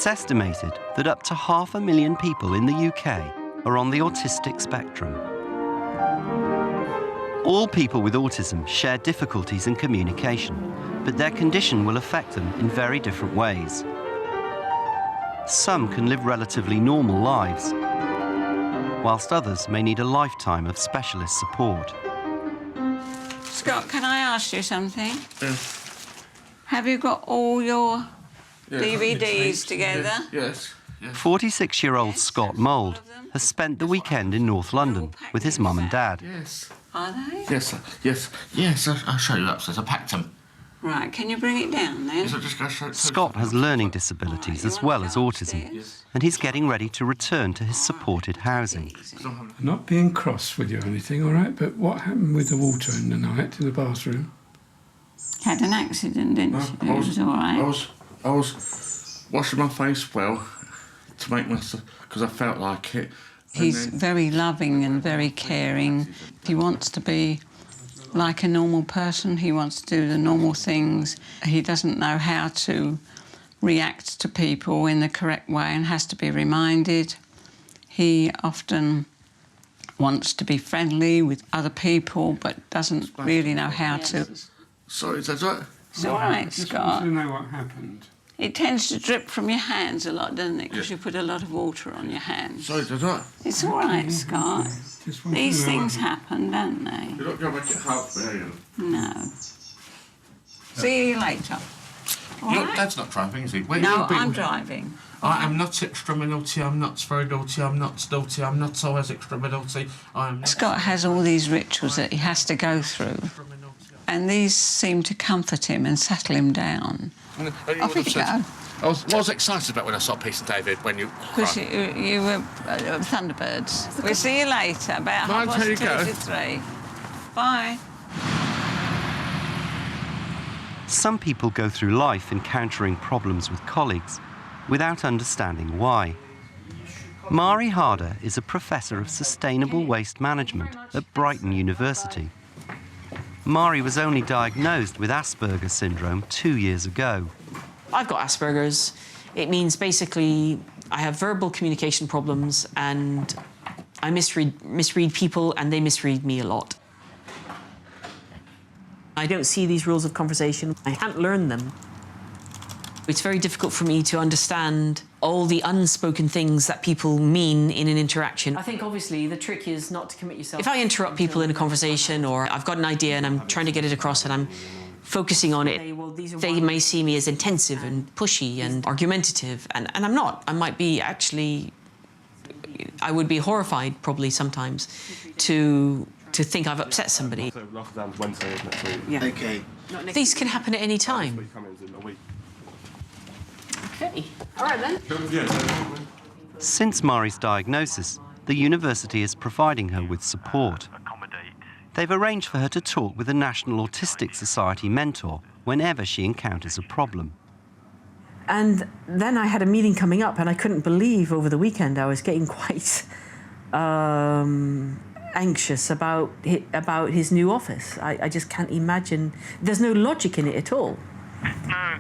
It's estimated that up to 500,000 people in the UK are on the autistic spectrum. All people with autism share difficulties in communication, but their condition will affect them in very different ways. Some can live relatively normal lives, whilst others may need a lifetime of specialist support. Scott, can I ask you something? Yes. Have you got all your DVDs together? Yes. 46-year-old Scott Mould has spent the weekend in North London with his mum and dad. Yes. Are they? Yes, I'll show you upstairs. I packed them. Right, can you bring it down then? Yes, I'll just go show Scott has learning disabilities as well as autism, and he's getting ready to return to his supported housing. I'm not being cross with you or anything, all right, but what happened with the water in the night in the bathroom? Had an accident, didn't she? It was all right. I was washing my face well to make myself, because I felt like it. He's very loving and very caring. He wants to be like a normal person. He wants to do the normal things. He doesn't know how to react to people in the correct way and has to be reminded. He often wants to be friendly with other people but doesn't really know how to. Sorry, is that right? It's all right, Scott. Scott. I just want to know what happened. It tends to drip from your hands a lot, doesn't it? Because you put a lot of water on your hands. Sorry, is that right? It's all right, Scott. These things happen, don't they? You're not going to make it hard for me, are you? No. See you later. All Look, right? Dad's not driving, is he? No, I'm driving. I am not extra naughty, I'm not very naughty, I'm not naughty, I'm not always extra naughty, I'm not... Scott has all these rituals that he has to go through, and these seem to comfort him and settle him down. Off you go. I was excited about when I saw Peace and David, when you... Because you were Thunderbirds. We'll see you later, about Mind, here you 2:30 go. to 3. Bye. Some people go through life encountering problems with colleagues without understanding why. Mari Harder is a professor of sustainable waste management at Brighton University. Mari was only diagnosed with Asperger's syndrome 2 years ago. I've got Asperger's. It means basically I have verbal communication problems and I misread people and they misread me a lot. I don't see these rules of conversation. I can't learn them. It's very difficult for me to understand all the unspoken things that people mean in an interaction. I think, obviously, the trick is not to commit yourself. If I interrupt people in a conversation or I've got an idea and I'm trying to get it across and I'm focusing on it, they may see me as intensive and pushy and argumentative, and I'm not. I might be actually... I would be horrified, probably, sometimes, to think I've upset somebody. So last exam's Wednesday next week. Yeah. OK. These can happen at any time. Okay. All right, then. Since Mari's diagnosis, the university is providing her with support. They've arranged for her to talk with a National Autistic Society mentor whenever she encounters a problem. And then I had a meeting coming up and I couldn't believe over the weekend I was getting quite anxious about his new office. I just can't imagine. There's no logic in it at all. No,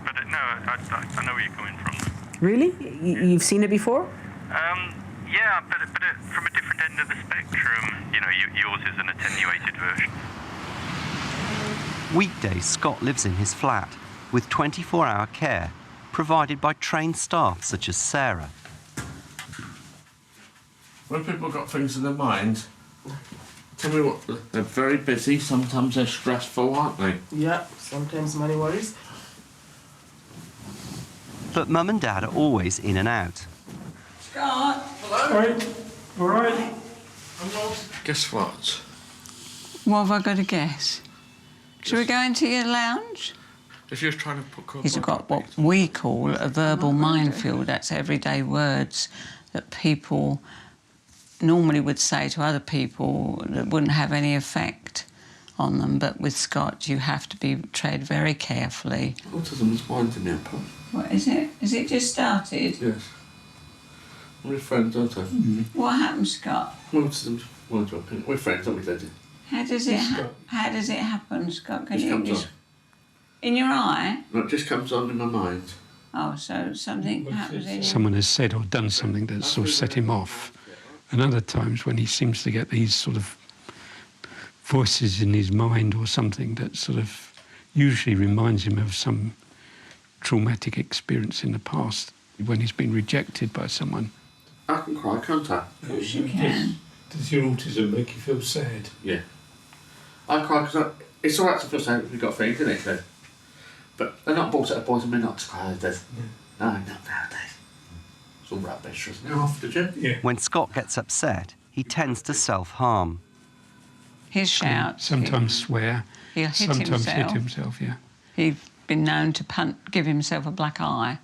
but no, I know where you're coming from. Really? You've seen it before? Yeah, but from a different end of the spectrum. You know, yours is an attenuated version. Weekdays, Scott lives in his flat with 24-hour care provided by trained staff such as Sarah. When people have got things in their mind, tell me what, they're very busy, sometimes they're stressful, aren't they? Yeah, sometimes money worries. But Mum and Dad are always in and out. Scott! Hello? All right. Guess what? What have I got to guess? Shall we go into your lounge? If you're trying to put... He's got what we call a verbal minefield. That's everyday words that people normally would say to other people that wouldn't have any effect on them. But with Scott, you have to be tread very carefully. Autism is winding me up. What is it? Has it just started? Yes. We're friends, aren't we? What happened, Scott? Autism's winding me up. We're friends, aren't we, Daddy? How does it happen, Scott? Can Just you comes just... on. In your eye? No, it just comes on in my mind. Oh, so something happens in Someone has said or done something that's sort of set him off. And other times when he seems to get these sort of voices in his mind or something that sort of usually reminds him of some traumatic experience in the past when he's been rejected by someone. I can cry, can't I? Yes, you can. Does your autism make you feel sad? Yeah. I cry because it's all right to feel sad if we've got feelings, isn't it? So, but they're not brought at a point of me not to cry, these days. No, not nowadays. It's all rubbish, isn't it? Off, did you? Yeah. When Scott gets upset, he tends to self-harm. His shouts. Sometimes swear, He'll hit sometimes himself. hit himself, yeah. He's been known to give himself a black eye.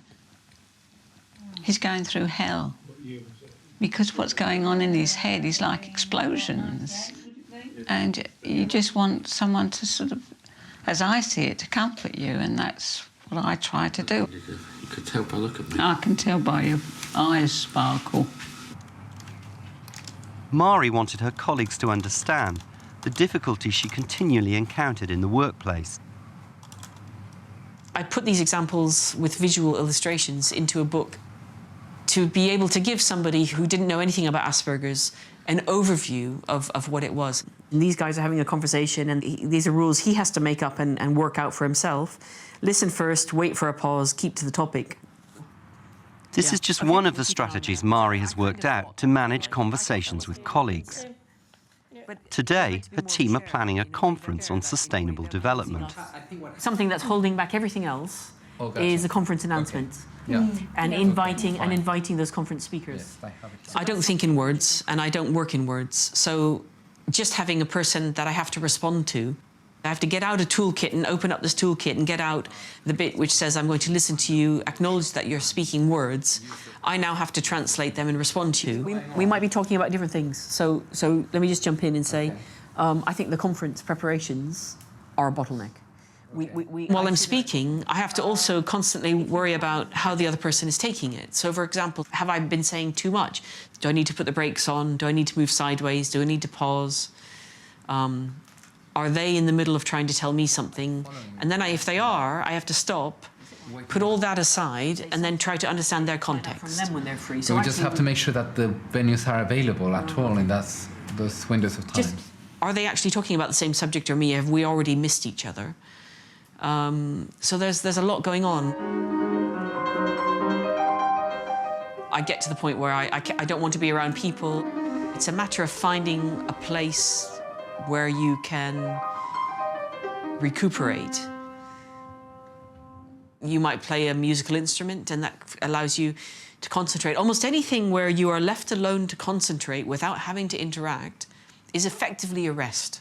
He's going through hell. Because what's going on in his head is like explosions. And you just want someone to sort of, as I see it, to comfort you, and that's what I try to do. You could tell by looking at me. I can tell by your eyes sparkle. Mari wanted her colleagues to understand the difficulty she continually encountered in the workplace. I put these examples with visual illustrations into a book to be able to give somebody who didn't know anything about Asperger's an overview of what it was. And these guys are having a conversation, and these are rules he has to make up and work out for himself. Listen first, wait for a pause, keep to the topic. This is just one of the strategies Mari has worked out to manage conversations with colleagues. Today, her team are planning a conference on sustainable development. Something that's holding back everything else is a conference announcement. Yeah. And inviting those conference speakers. I don't think in words, and I don't work in words. So just having a person that I have to respond to, I have to get out a toolkit and open up this toolkit and get out the bit which says I'm going to listen to you, acknowledge that you're speaking words. I now have to translate them and respond to you. We might be talking about different things. So let me just jump in and say, I think the conference preparations are a bottleneck. While I'm speaking, I have to also constantly worry about how the other person is taking it. So, for example, have I been saying too much? Do I need to put the brakes on? Do I need to move sideways? Do I need to pause? Are they in the middle of trying to tell me something? And then if they are, I have to stop, put all that aside, and then try to understand their context. From them when they're free. So we just have to make sure that the venues are available at all in those windows of time. Are they actually talking about the same subject or me? Have we already missed each other? So there's a lot going on. I get to the point where I don't want to be around people. It's a matter of finding a place where you can recuperate. You might play a musical instrument, and that allows you to concentrate. Almost anything where you are left alone to concentrate without having to interact is effectively a rest.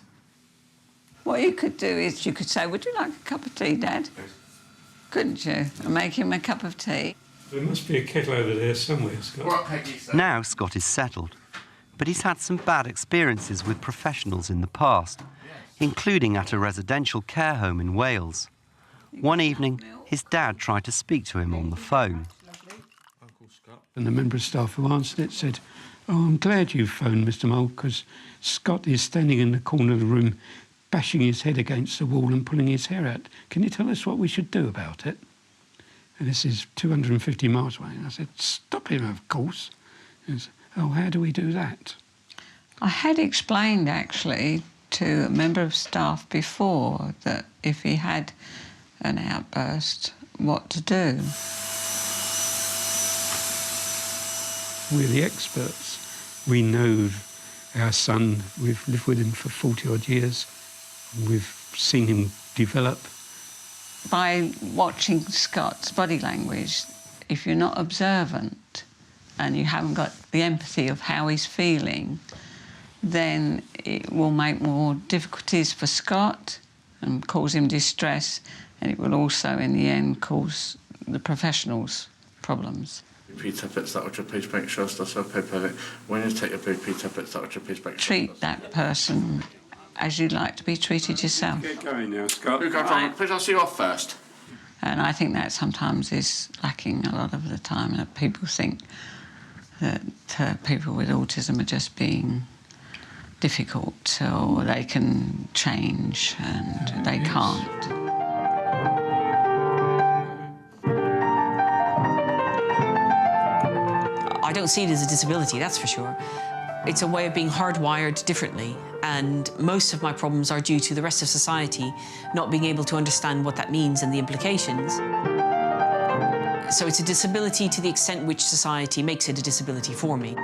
What you could do is you could say, would you like a cup of tea, Dad? Couldn't you? And make him a cup of tea. There must be a kettle over there somewhere, Scott. Now Scott is settled, but he's had some bad experiences with professionals in the past, including at a residential care home in Wales. One evening, his dad tried to speak to him on the phone. And the member of staff who answered it said, "Oh, I'm glad you phoned, Mr. Mole, because Scott is standing in the corner of the room bashing his head against the wall and pulling his hair out. Can you tell us what we should do about it?" And this is 250 miles away. And I said, "Stop him, of course." And he said, "Oh, how do we do that?" I had explained, actually, to a member of staff before that if he had an outburst, what to do. We're the experts. We know our son. We've lived with him for 40-odd years. We've seen him develop. By watching Scott's body language, if you're not observant and you haven't got the empathy of how he's feeling, then it will make more difficulties for Scott and cause him distress, and it will also, in the end, cause the professionals problems. BP tablets, that would you please make sure that's so paper. When you take your BP tablets, that would you please make sure. Treat that person as you'd like to be treated yourself. Get going now, Scott. You go, John. Please, I'll see you off first. And I think that sometimes is lacking a lot of the time, that people think that people with autism are just being difficult or they can change, and they can't. don't see it as a disability, that's for sure. It's a way of being hardwired differently, and most of my problems are due to the rest of society not being able to understand what that means and the implications. So it's a disability to the extent which society makes it a disability for me.